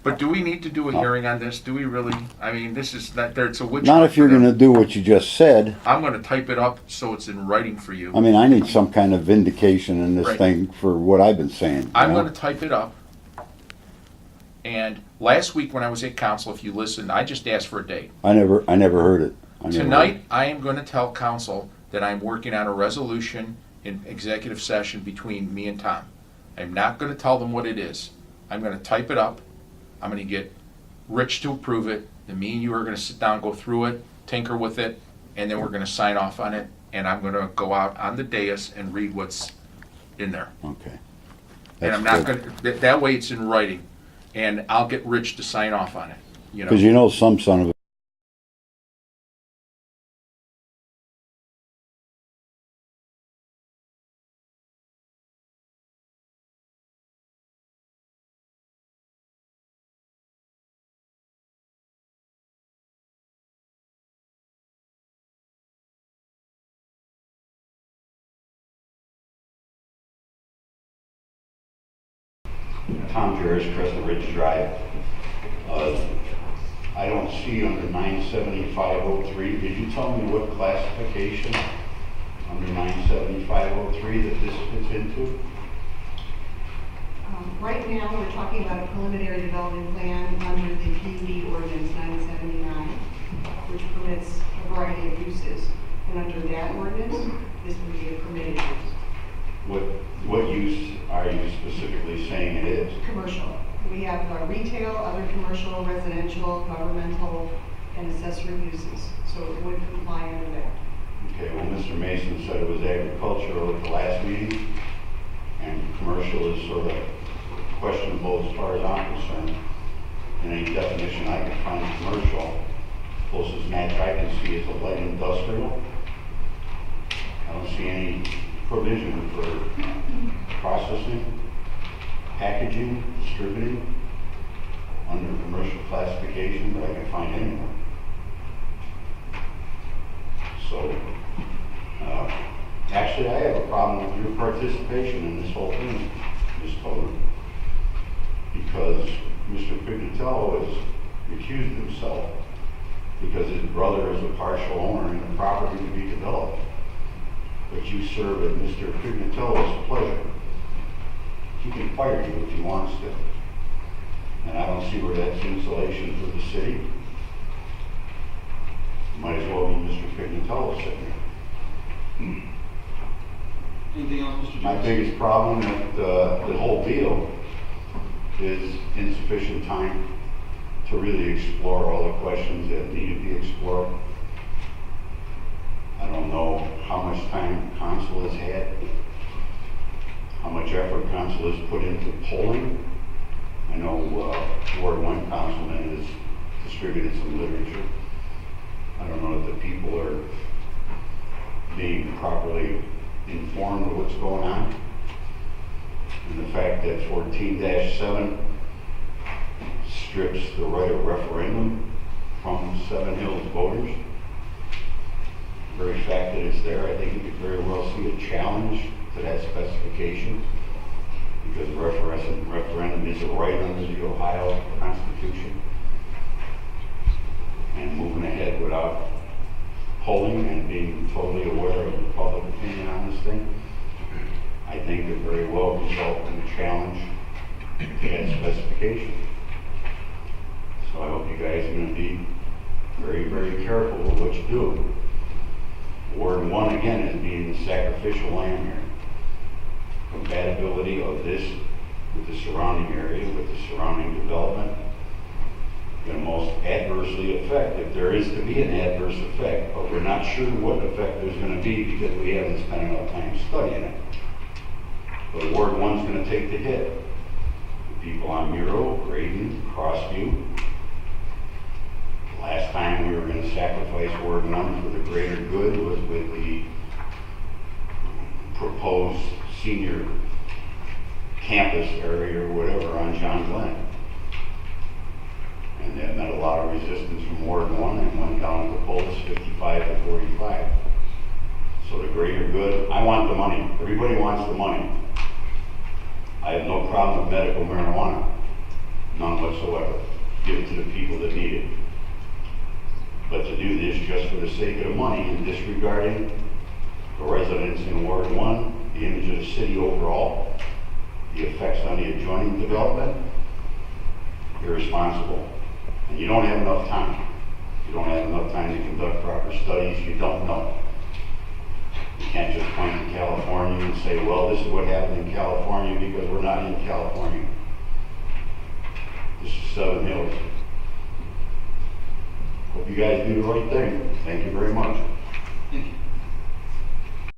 But do we need to do a hearing on this? Do we really? I mean, this is not there. It's a witch Not hunt if you're for them. gonna do what you just said. I'm going to type it up so it's in writing for you. I mean, I need some kind of vindication in this Right. thing for what I've been saying. I'm you know? going to type it up. And last week when I was at council, if you listened, I just asked for a date. I never heard it. Tonight, I am going to tell council that I'm working on a resolution in executive session between me and Tom. I'm not going to tell them what it is. I'm going to type it up. I'm going to get Rich to approve it. And me and you are going to sit down, go through it, tinker with it, and then we're going to sign off on it. And I'm going to go out on the dais and read what's in there. Okay. And I'm not going to, that way it's in writing. And I'll get Rich to sign off on it. You know, Because you know some son of a... Tom Jarris, Crescent Ridge Drive. I don't see under 97503, did you tell me what classification under 97503 that this fits into? Right now, we're talking about a preliminary development plan under the PUD ordinance 979, which permits a variety of uses. And under that ordinance, this would be a permitted use. What use are you specifically saying it is? Commercial. We have retail, other commercial, residential, governmental, and accessory uses. So it would comply under that. Okay, well, Mr. Mason said it was agricultural at the last meeting, and commercial is sort of questionable as far as I'm concerned. In any definition I can find commercial, closest match I can see is a light industrial. I don't see any provision for processing, packaging, distributing under commercial classification that I can find anywhere. So, actually I have a problem with your participation in this whole thing, Ms. Toler, because Mr. Pignatello has recused himself because his brother is a partial owner in the property to be developed. But you serve at Mr. Pignatello's pleasure. He can fire you if he wants to. And I don't see where that's insulation for the city. Might as well be Mr. Pignatello sitting there. Anything else, Mr. My Jones? biggest problem with the whole deal is insufficient time to really explore all the questions that need to be explored. I don't know how much time council has had, how much effort council has put into polling. I know Ward 1 councilman has distributed some literature. I don't know if the people are being properly informed of what's going on. And the fact that 14-7 strips the right of referendum from Seven Hills voters. The very fact that it's there, I think you could very well see a challenge to that specification, because referendum is a right under the Ohio Constitution. And moving ahead without polling and being totally aware of the public opinion on this thing, I think it very well result in a challenge to that specification. So I hope you guys are going to be very, very careful with what you do. Ward 1 again is being the sacrificial lamb here. Compatibility of this with the surrounding area, with the surrounding development, going to most adversely affect, if there is to be an adverse effect, but we're not sure what effect there's going to be because we haven't spent enough time studying it. But Ward 1's going to take the hit. The people on Muro, Graydon, Crossview. Last time we were going to sacrifice Ward 1 for the greater good was with the proposed senior campus area or whatever on John Glenn. And that met a lot of resistance from Ward 1 and went down to the polls 55 to 45. So the greater good, I want the money. Everybody wants the money. I have no problem with medical marijuana, none whatsoever. give it to the people that need it. But to do this just for the sake of the money and disregarding the residents in Ward 1, the image of the city overall, the effects on the adjoining development, irresponsible. And you don't have enough time. You don't have enough time to conduct proper studies. You don't know. You can't just point to California and say, well, this is what happened in California because we're not in California. This is Seven Hills. Hope you guys do the right thing. Thank you very much.